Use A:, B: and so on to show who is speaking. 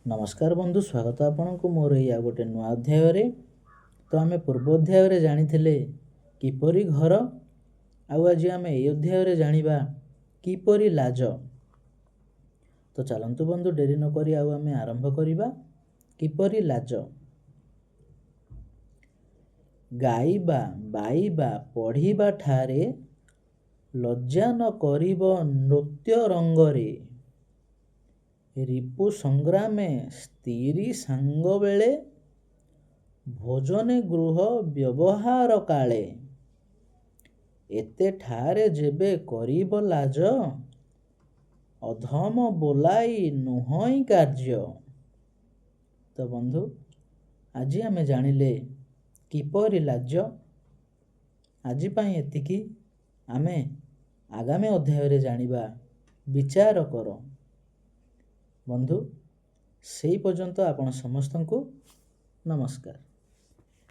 A: नमस्कार बंधु, स्वागत आपनku मोर या गोटे नुआ अध्याय। तो आम पूर्व अध्याय जानी किपरि घर आज आम ए अध्याय जानिबा किपरि लाज। तो चलंतु बंधु डेरी न करी आम आरंभ करिबा। किपरि लाज। गाइबा बाइबा पढ़िबा ठारे लज्जा न करिब नृत्य रंगरे। रिपु संग्रामे स्त्री सांग बेले भोजने गृह व्यवहार काले। एते ठारे जेबे करिब लाज अधम बोलाई नुहई कार्य। तो बंधु आज आम जानिले किपरि लाज। आज पाई एतिकी। आमे आगामी अध्याय जानिबा। विचार कर बंधु। से पर्यंत आपण समस्त को नमस्कार।